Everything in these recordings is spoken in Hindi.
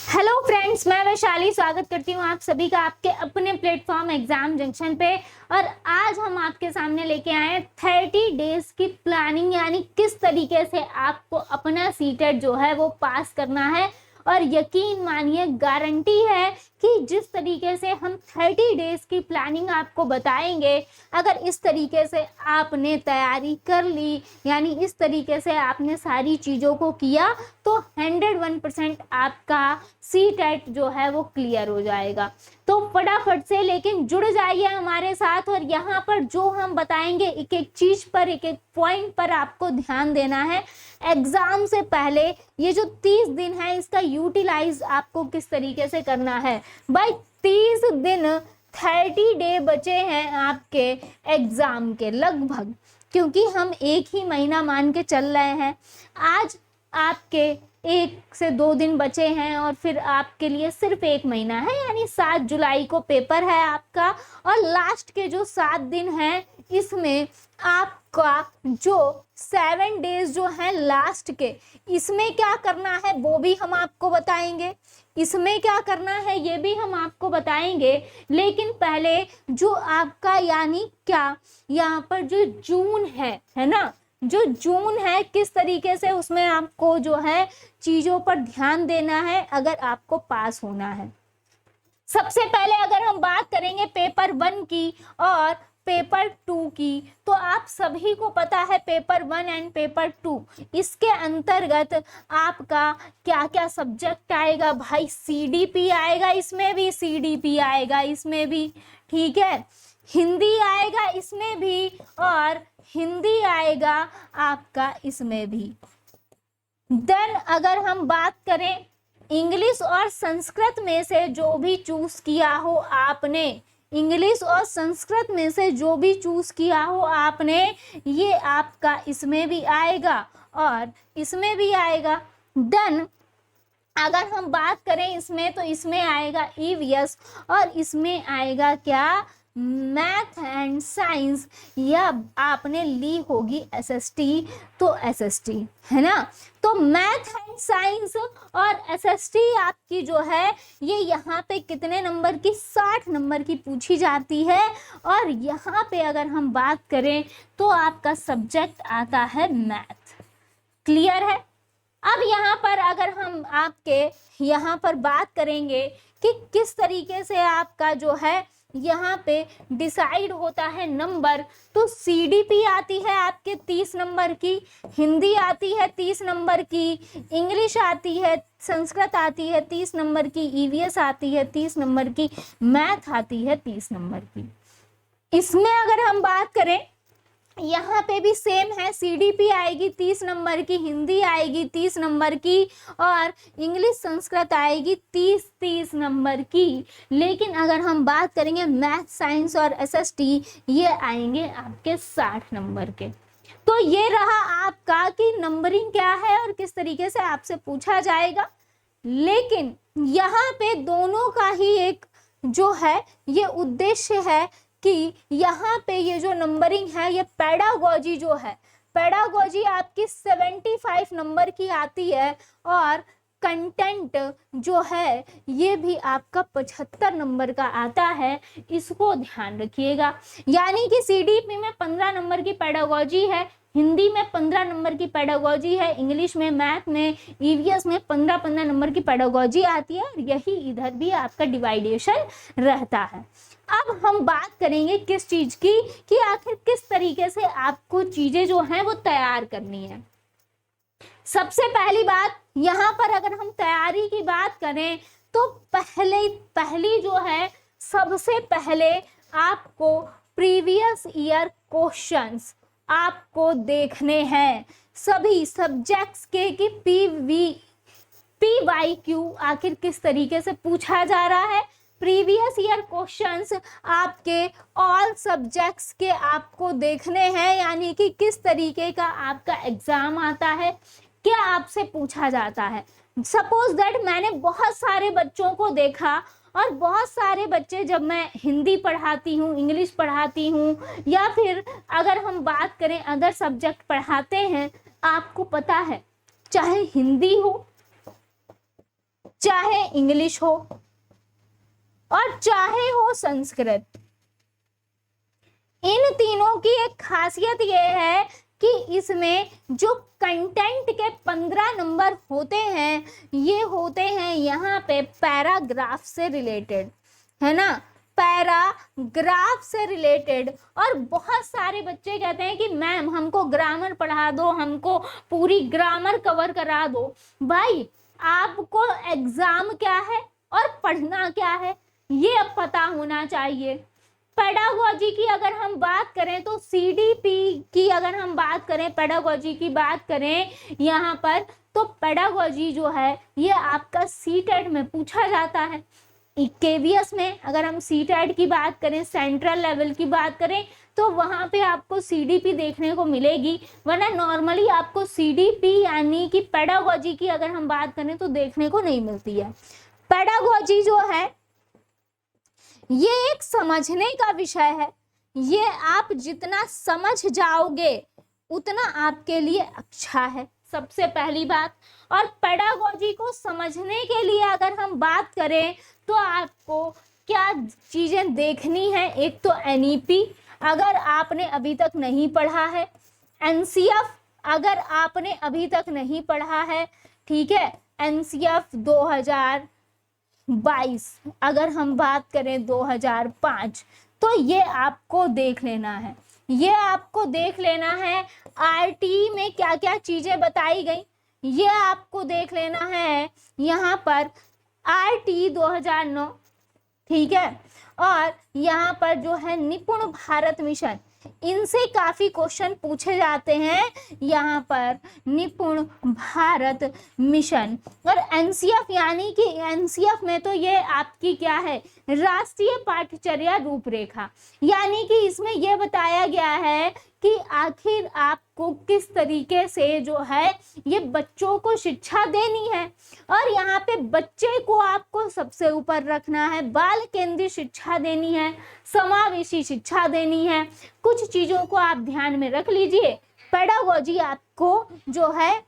हेलो फ्रेंड्स, मैं वैशाली स्वागत करती हूँ आप सभी का आपके अपने प्लेटफॉर्म एग्जाम जंक्शन पे। और आज हम आपके सामने लेके आए हैं 30 डेज की प्लानिंग, यानी किस तरीके से आपको अपना सीटेट जो है वो पास करना है। और यकीन मानिए, गारंटी है कि जिस तरीके से हम 30 डेज की प्लानिंग आपको बताएंगे, अगर इस तरीके से आपने तैयारी कर ली, यानी इस तरीके से आपने सारी चीज़ों को किया, तो 101% आपका सीटेट जो है वो क्लियर हो जाएगा। तो फटाफट से लेकिन जुड़ जाइए हमारे साथ। और यहाँ पर जो हम बताएंगे, एक एक चीज पर, एक एक पॉइंट पर आपको ध्यान देना है। एग्जाम से पहले ये जो 30 दिन है, इसका यूटिलाइज आपको किस तरीके से करना है। भाई 30 दिन, 30 डे बचे हैं आपके एग्जाम के लगभग, क्योंकि हम एक ही महीना मान के चल रहे हैं। आज आपके 1 से 2 दिन बचे हैं और फिर आपके लिए सिर्फ 1 महीना है, यानी 7 जुलाई को पेपर है आपका। और लास्ट के जो 7 दिन हैं, इसमें आपका जो 7 डेज जो हैं लास्ट के, इसमें क्या करना है वो भी हम आपको बताएंगे। इसमें क्या करना है ये भी हम आपको बताएंगे। लेकिन पहले जो आपका, यानी क्या, यहाँ पर जो जून है ना, जो जून है, किस तरीके से उसमें आपको जो है चीजों पर ध्यान देना है अगर आपको पास होना है। सबसे पहले अगर हम बात करेंगे पेपर 1 की और पेपर 2 की, तो आप सभी को पता है पेपर 1 एंड पेपर 2, इसके अंतर्गत आपका क्या क्या सब्जेक्ट आएगा। भाई सीडीपी आएगा, इसमें भी सीडीपी आएगा, इसमें भी, ठीक है। हिंदी आएगा इसमें भी, और हिंदी आएगा आपका इसमें भी। देन अगर हम बात करें इंग्लिश और संस्कृत में से जो भी चूज किया हो आपने, इंग्लिश और संस्कृत में से जो भी चूज किया हो आपने, ये आपका इसमें भी आएगा और इसमें भी आएगा। देन अगर हम बात करें इसमें, तो इसमें आएगा ईवीएस और इसमें आएगा क्या, मैथ एंड साइंस, या आपने ली होगी एसएसटी, तो एसएसटी है ना। तो मैथ एंड साइंस और एसएसटी आपकी जो है, ये यहाँ पे कितने नंबर की, 60 नंबर की पूछी जाती है। और यहाँ पे अगर हम बात करें तो आपका सब्जेक्ट आता है मैथ। क्लियर है। अब यहाँ पर अगर हम आपके यहाँ पर बात करेंगे कि किस तरीके से आपका जो है यहाँ पे डिसाइड होता है नंबर, तो सीडीपी आती है आपके 30 नंबर की, हिंदी आती है 30 नंबर की, इंग्लिश आती है, संस्कृत आती है 30 नंबर की, ईवीएस आती है 30 नंबर की, मैथ आती है 30 नंबर की। इसमें अगर हम बात करें, यहाँ पे भी सेम है, सीडीपी आएगी 30 नंबर की, हिंदी आएगी 30 नंबर की, और इंग्लिश संस्कृत आएगी 30 नंबर की। लेकिन अगर हम बात करेंगे मैथ, साइंस और एसएसटी, ये आएंगे आपके 60 नंबर के। तो ये रहा आपका कि नंबरिंग क्या है और किस तरीके से आपसे पूछा जाएगा। लेकिन यहाँ पे दोनों का ही एक जो है ये उद्देश्य है कि यहाँ पे ये जो नंबरिंग है, ये पेडागोजी जो है, पेडागोजी आपकी 75 नंबर की आती है, और कंटेंट जो है ये भी आपका 75 नंबर का आता है। इसको ध्यान रखिएगा। यानी कि सीडीपी में 15 नंबर की पेडागोजी है, हिंदी में 15 नंबर की पेडागोजी है, इंग्लिश में, मैथ में, ईवीएस में 15 नंबर की पेडागोजी आती है, और यही इधर भी आपका डिवाइडेशन रहता है। अब हम बात करेंगे किस चीज की, कि आखिर किस तरीके से आपको चीजें जो हैं वो तैयार करनी है। सबसे पहली बात, यहाँ पर अगर हम तैयारी की बात करें, तो पहली जो है, सबसे पहले आपको प्रीवियस ईयर क्वेश्चंस आपको देखने हैं सभी सब्जेक्ट्स के, कि PYQ आखिर किस तरीके से पूछा जा रहा है। प्रीवियस ईयर क्वेश्चंस आपके ऑल सब्जेक्ट्स के आपको देखने हैं, यानी कि किस तरीके का आपका एग्जाम आता है, क्या आपसे पूछा जाता है। सपोज दैट मैंने बहुत सारे बच्चों को देखा, और बहुत सारे बच्चे, जब मैं हिंदी पढ़ाती हूँ, इंग्लिश पढ़ाती हूँ, या फिर अगर हम बात करें अदर सब्जेक्ट पढ़ाते हैं, आपको पता है चाहे हिंदी हो, चाहे इंग्लिश हो और चाहे हो संस्कृत। इन तीनों की एक खासियत ये है कि इसमें जो कंटेंट के 15 नंबर होते हैं ये होते हैं यहाँ पे पैराग्राफ से रिलेटेड, है ना, पैराग्राफ से रिलेटेड। और बहुत सारे बच्चे कहते हैं कि मैम हमको ग्रामर पढ़ा दो, हमको पूरी ग्रामर कवर करा दो। भाई आपको एग्जाम क्या है और पढ़ना क्या है ये अब पता होना चाहिए। पेडागोजी की अगर हम बात करें तो सीडीपी की अगर हम बात करें, पेडागोजी की बात करें यहाँ पर, तो पेडागोजी जो है ये आपका सीटेट में पूछा जाता है। केवीएस में अगर हम सीटेट की बात करें, सेंट्रल लेवल की बात करें, तो वहाँ पे आपको सीडीपी देखने को मिलेगी, वरना नॉर्मली आपको सीडीपी यानी कि पेडागोजी की अगर हम बात करें तो देखने को नहीं मिलती है। पेडागोजी जो है ये एक समझने का विषय है, ये आप जितना समझ जाओगे उतना आपके लिए अच्छा है, सबसे पहली बात। और पेडागोजी को समझने के लिए अगर हम बात करें तो आपको क्या चीजें देखनी है, एक तो एनईपी अगर आपने अभी तक नहीं पढ़ा है, एनसीएफ अगर आपने अभी तक नहीं पढ़ा है, ठीक है, एनसीएफ 2022 अगर हम बात करें 2005, तो ये आपको देख लेना है, ये आपको देख लेना है। आरटी में क्या क्या चीजें बताई गई ये आपको देख लेना है। यहाँ पर आरटी 2009, ठीक है, और यहाँ पर जो है निपुण भारत मिशन, इनसे काफी क्वेश्चन पूछे जाते हैं यहाँ पर, निपुण भारत मिशन। और एनसीएफ यानी कि एनसीएफ में तो ये आपकी क्या है, राष्ट्रीय पाठ्यचर्या रूपरेखा, यानी कि इसमें यह बताया गया है कि आखिर आपको किस तरीके से जो है ये बच्चों को शिक्षा देनी है। और यहाँ पे बच्चे को आपको सबसे ऊपर रखना है, बाल केंद्रित शिक्षा देनी है, समावेशी शिक्षा देनी है। कुछ चीजों को आप ध्यान में रख लीजिए। पेडागोजी आपको जो है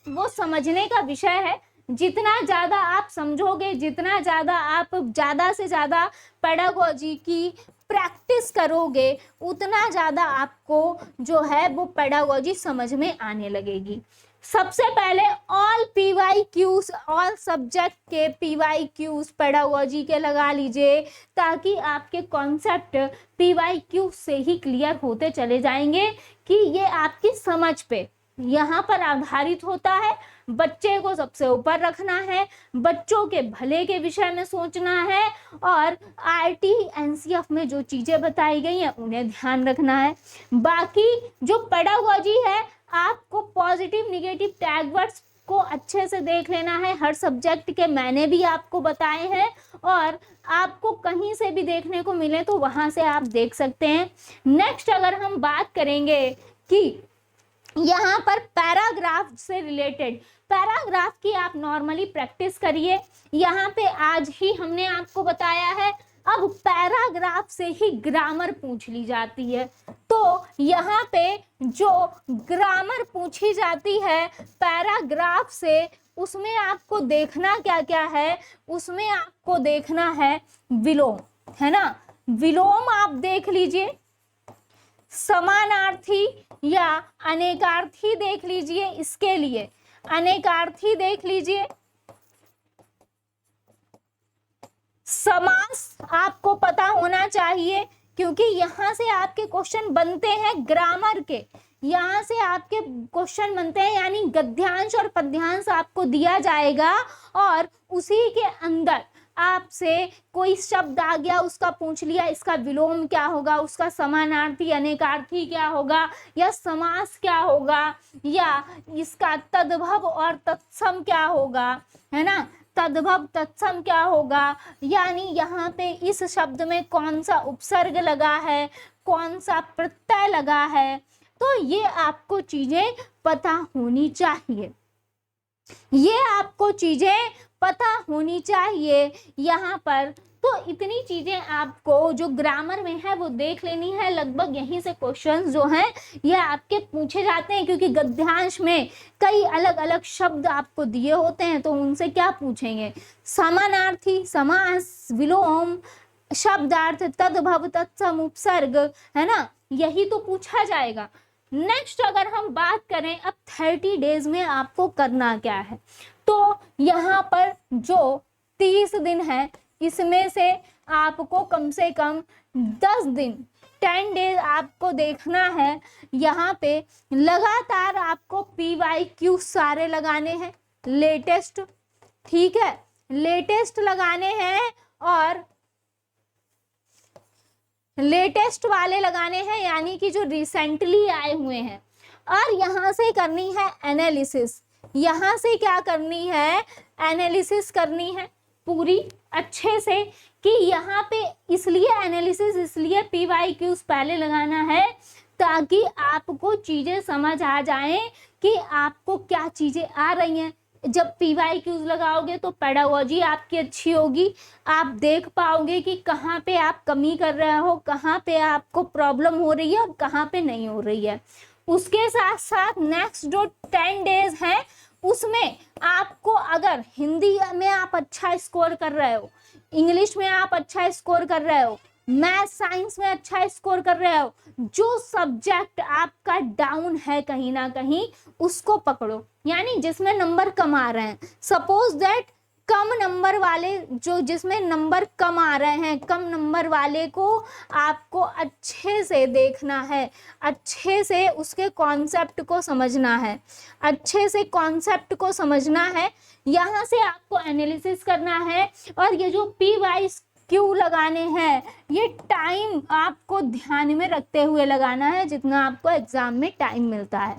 वो समझने का विषय है। जितना ज्यादा आप समझोगे, जितना ज्यादा आप ज्यादा से ज्यादा पेडागोजी की प्रैक्टिस करोगे, उतना ज्यादा आपको जो है वो पेडागोजी समझ में आने लगेगी। सबसे पहले ऑल PYQs, ऑल सब्जेक्ट के PYQs पेडागोजी के लगा लीजिए, ताकि आपके कॉन्सेप्ट PYQ से ही क्लियर होते चले जाएंगे कि ये आपकी समझ पे यहाँ पर आधारित होता है। बच्चे को सबसे ऊपर रखना है, बच्चों के भले के विषय में सोचना है, और आरटी एनसीएफ में जो चीजें बताई गई हैं उन्हें ध्यान रखना है। बाकी जो पेडागोजी है आपको पॉजिटिव निगेटिव टैग वर्ड्स को अच्छे से देख लेना है। हर सब्जेक्ट के मैंने भी आपको बताए हैं, और आपको कहीं से भी देखने को मिले तो वहां से आप देख सकते हैं। नेक्स्ट अगर हम बात करेंगे कि यहाँ पर पैराग्राफ से रिलेटेड, पैराग्राफ की आप नॉर्मली प्रैक्टिस करिए। यहाँ पे आज ही हमने आपको बताया है, अब पैराग्राफ से ही ग्रामर पूछ ली जाती है। तो यहाँ पे जो ग्रामर पूछी जाती है पैराग्राफ से, उसमें आपको देखना क्या क्या है, उसमें आपको देखना है विलोम, है ना, विलोम आप देख लीजिए, समानार्थी या अनेकार्थी देख लीजिए, इसके लिए अनेकार्थी देख लीजिए, समास आपको पता होना चाहिए क्योंकि यहाँ से आपके क्वेश्चन बनते हैं ग्रामर के, यहाँ से आपके क्वेश्चन बनते हैं, यानी गद्यांश और पद्यांश आपको दिया जाएगा और उसी के अंदर आपसे कोई शब्द आ गया उसका पूछ लिया, इसका विलोम क्या होगा, उसका समानार्थी अनेकार्थी क्या होगा, या समास क्या होगा, या इसका तद्भव और तत्सम क्या होगा, है ना, तद्भव तत्सम क्या होगा, यानी यहाँ पे इस शब्द में कौन सा उपसर्ग लगा है, कौन सा प्रत्यय लगा है। तो ये आपको चीजें पता होनी चाहिए, ये आपको चीजें पता होनी चाहिए। यहाँ पर तो इतनी चीजें आपको जो ग्रामर में है वो देख लेनी है। लगभग यहीं से क्वेश्चंस जो हैं ये आपके पूछे जाते हैं, क्योंकि गद्यांश में कई अलग अलग शब्द आपको दिए होते हैं, तो उनसे क्या पूछेंगे, समानार्थी, समास, विलोम, शब्दार्थ, तद्भव, तत्सम, उपसर्ग, है ना, यही तो पूछा जाएगा। नेक्स्ट अगर हम बात करें अब 30 डेज में आपको करना क्या है, तो यहाँ पर जो 30 दिन है इसमें से आपको कम से कम 10 दिन 10 डेज आपको देखना है। यहाँ पे लगातार आपको PYQ सारे लगाने हैं, लेटेस्ट, ठीक है, लेटेस्ट लगाने हैं और लेटेस्ट वाले लगाने हैं, यानी कि जो रिसेंटली आए हुए हैं। और यहाँ से करनी है एनालिसिस, यहाँ से क्या करनी है, एनालिसिस करनी है पूरी अच्छे से, कि यहाँ पे इसलिए एनालिसिस, इसलिए PYQs पहले लगाना है ताकि आपको चीजें समझ आ जाएं कि आपको क्या चीजें आ रही हैं। जब PYQs लगाओगे तो पेडागोजी आपकी अच्छी होगी, आप देख पाओगे कि कहाँ पे आप कमी कर रहे हो, कहाँ पे आपको प्रॉब्लम हो रही है और कहाँ पे नहीं हो रही है। उसके साथ साथ नेक्स्ट जो 10 डेज है उसमें आपको, अगर हिंदी में आप अच्छा स्कोर कर रहे हो, इंग्लिश में आप अच्छा स्कोर कर रहे हो, मैथ साइंस में अच्छा स्कोर कर रहे हो, जो सब्जेक्ट आपका डाउन है कहीं ना कहीं उसको पकड़ो, यानी जिसमें नंबर कम आ रहे हैं। सपोज दैट कम नंबर वाले, जो जिसमें नंबर कम आ रहे हैं, कम नंबर वाले को आपको अच्छे से देखना है, अच्छे से उसके कॉन्सेप्ट को समझना है, अच्छे से कॉन्सेप्ट को समझना है। यहाँ से आपको एनालिसिस करना है और ये जो PYQ लगाने हैं ये टाइम आपको ध्यान में रखते हुए लगाना है, जितना आपको एग्जाम में टाइम मिलता है।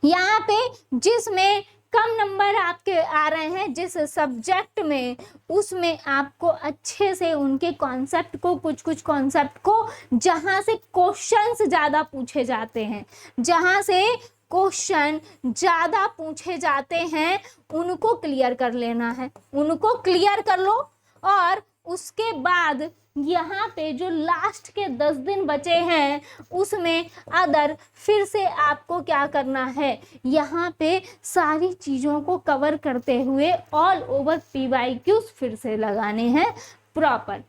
यहाँ पे जिसमें कम नंबर आपके आ रहे हैं जिस सब्जेक्ट में, उसमें आपको अच्छे से उनके कॉन्सेप्ट को, कुछ कुछ कॉन्सेप्ट को, जहाँ से क्वेश्चंस ज़्यादा पूछे जाते हैं, जहाँ से क्वेश्चन ज़्यादा पूछे जाते हैं उनको क्लियर कर लेना है, उनको क्लियर कर लो। और उसके बाद यहाँ पे जो लास्ट के 10 दिन बचे हैं उसमें अदर, फिर से आपको क्या करना है, यहाँ पे सारी चीज़ों को कवर करते हुए ऑल ओवर PYQs फिर से लगाने हैं प्रॉपर।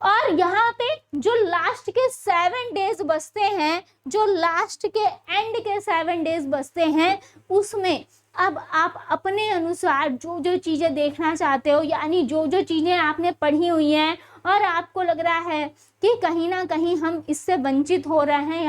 और यहाँ पे जो लास्ट के 7 डेज बचते हैं, जो लास्ट के एंड के 7 डेज बचते हैं, उसमें अब आप अपने अनुसार जो जो चीज़ें देखना चाहते हो, यानी जो जो चीज़ें आपने पढ़ी हुई हैं और आपको लग रहा है कि कहीं ना कहीं हम इससे वंचित हो रहे हैं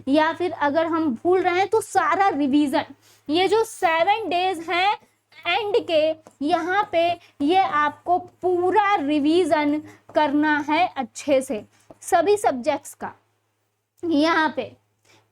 या फिर अगर हम भूल रहे हैं, तो सारा रिवीजन, ये जो 7 डेज हैं एंड के, यहाँ पे ये आपको पूरा रिवीजन करना है अच्छे से सभी सब्जेक्ट्स का। यहाँ पे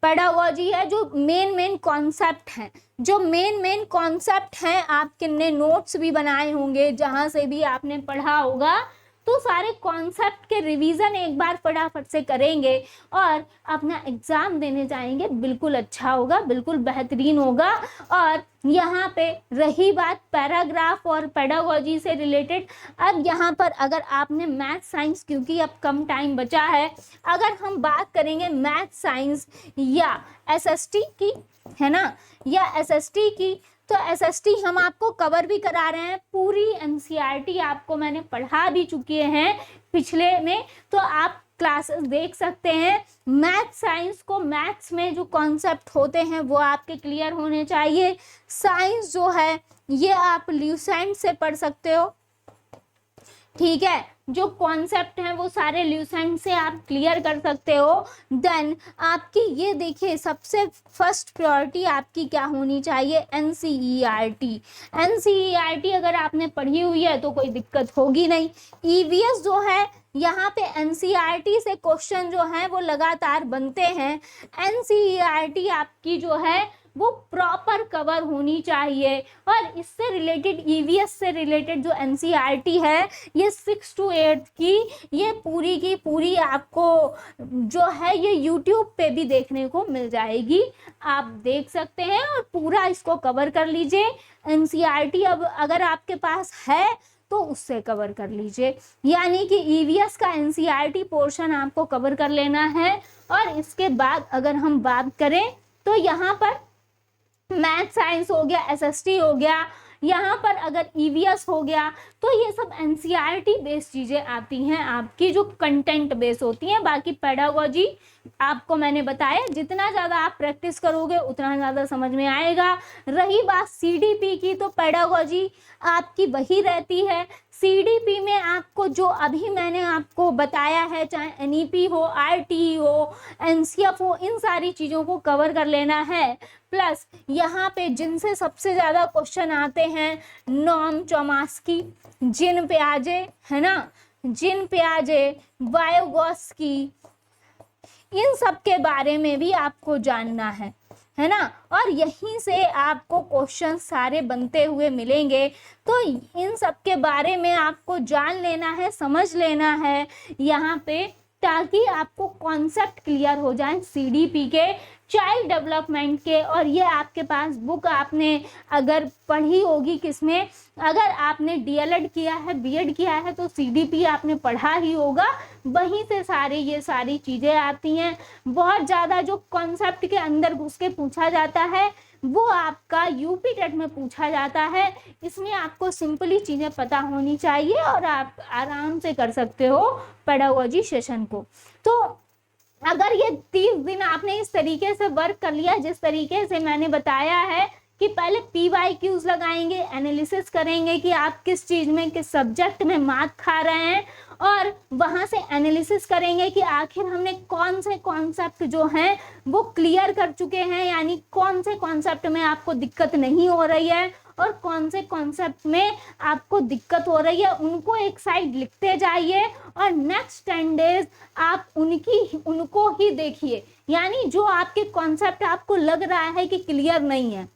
पेडागोजी है, जो मेन कॉन्सेप्ट हैं, जो मेन कॉन्सेप्ट हैं, आपके नोट्स भी बनाए होंगे जहाँ से भी आपने पढ़ा होगा, तो सारे कॉन्सेप्ट के रिवीजन एक बार फटाफट से करेंगे और अपना एग्जाम देने जाएंगे, बिल्कुल अच्छा होगा, बिल्कुल बेहतरीन होगा। और यहाँ पे रही बात पैराग्राफ और पेडागोजी से रिलेटेड, अब यहाँ पर अगर आपने मैथ साइंस, क्योंकि अब कम टाइम बचा है, अगर हम बात करेंगे मैथ साइंस या SST की, है ना, या SST की, तो SST हम आपको कवर भी करा रहे हैं, पूरी NCERT आपको मैंने पढ़ा भी चुकी हैं पिछले में, तो आप क्लासेस देख सकते हैं। मैथ साइंस को, मैथ्स में जो कॉन्सेप्ट होते हैं वो आपके क्लियर होने चाहिए। साइंस जो है ये आप ल्यूसेंट से पढ़ सकते हो, ठीक है, जो कॉन्सेप्ट हैं वो सारे ल्यूसेंट से आप क्लियर कर सकते हो। देन आपकी ये देखिए, सबसे फर्स्ट प्रायोरिटी आपकी क्या होनी चाहिए, NCERT अगर आपने पढ़ी हुई है तो कोई दिक्कत होगी नहीं। EVS जो है, यहाँ पे NCERT से क्वेश्चन जो हैं वो लगातार बनते हैं। NCERT आपकी जो है वो प्रॉपर कवर होनी चाहिए। और इससे रिलेटेड, EVS से रिलेटेड जो NCERT है, ये 6 to 8 की ये पूरी की पूरी आपको जो है ये YouTube पे भी देखने को मिल जाएगी, आप देख सकते हैं और पूरा इसको कवर कर लीजिए। NCERT अब अगर आपके पास है तो उससे कवर कर लीजिए। यानी कि ईवीएस का एनसीईआरटी पोर्शन आपको कवर कर लेना है। और इसके बाद अगर हम बात करें तो यहाँ पर मैथ साइंस हो गया, एसएसटी हो गया, यहाँ पर अगर ईवीएस हो गया, तो ये सब एनसीईआरटी बेस्ड चीजें आती हैं आपकी, जो कंटेंट बेस्ड होती हैं। बाकी पेडागोजी आपको मैंने बताया, जितना ज़्यादा आप प्रैक्टिस करोगे उतना ज़्यादा समझ में आएगा। रही बात सीडीपी की, तो पेडागोजी आपकी वही रहती है। सीडीपी में आपको जो अभी मैंने आपको बताया है, चाहे एनईपी हो, आरटीई हो, एनसीएफ हो, इन सारी चीज़ों को कवर कर लेना है। प्लस यहाँ पे जिनसे सबसे ज़्यादा क्वेश्चन आते हैं, नॉर्म चॉम्स्की, जीन पियाजे, है ना, जीन पियाजे, वाइगोत्स्की, इन सब के बारे में भी आपको जानना है ना। और यहीं से आपको क्वेश्चन सारे बनते हुए मिलेंगे, तो इन सब के बारे में आपको जान लेना है, समझ लेना है यहाँ पे, ताकि आपको कॉन्सेप्ट क्लियर हो जाए सीडीपी के, चाइल्ड डेवलपमेंट के। और ये आपके पास बुक आपने अगर पढ़ी होगी किसमें, अगर आपने डीएलएड किया है, बीएड किया है, तो सीडीपी आपने पढ़ा ही होगा, वहीं से ये सारी चीज़ें आती हैं। बहुत ज़्यादा जो कॉन्सेप्ट के अंदर घुस के पूछा जाता है वो आपका यूपी टेट में पूछा जाता है। इसमें आपको सिंपली चीज़ें पता होनी चाहिए और आप आराम से कर सकते हो पेडागोजी सेशन को। तो अगर ये 30 दिन आपने इस तरीके से वर्क कर लिया, जिस तरीके से मैंने बताया है कि पहले PYQs लगाएंगे, एनालिसिस करेंगे कि आप किस चीज़ में, किस सब्जेक्ट में मार्क खा रहे हैं, और वहाँ से एनालिसिस करेंगे कि आखिर हमने कौन से कॉन्सेप्ट जो हैं वो क्लियर कर चुके हैं, यानी कौन से कॉन्सेप्ट में आपको दिक्कत नहीं हो रही है और कौन से कॉन्सेप्ट में आपको दिक्कत हो रही है, उनको एक साइड लिखते जाइए। और नेक्स्ट 10 डेज आप उनको ही देखिए, यानी जो आपके कॉन्सेप्ट आपको लग रहा है कि क्लियर नहीं है,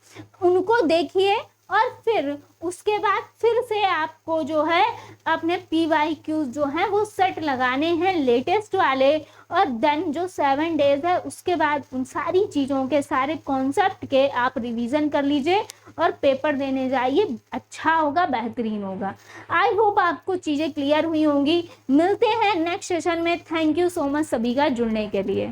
उनको देखिए। और फिर उसके बाद फिर से आपको जो है अपने PYQs जो हैं वो सेट लगाने हैं लेटेस्ट वाले। और देन जो 7 डेज है उसके बाद उन सारी चीज़ों के, सारे कॉन्सेप्ट के आप रिवीजन कर लीजिए और पेपर देने जाइए। अच्छा होगा, बेहतरीन होगा। आई होप आपको चीज़ें क्लियर हुई होंगी। मिलते हैं नेक्स्ट सेशन में। थैंक यू सो मच सभी का जुड़ने के लिए।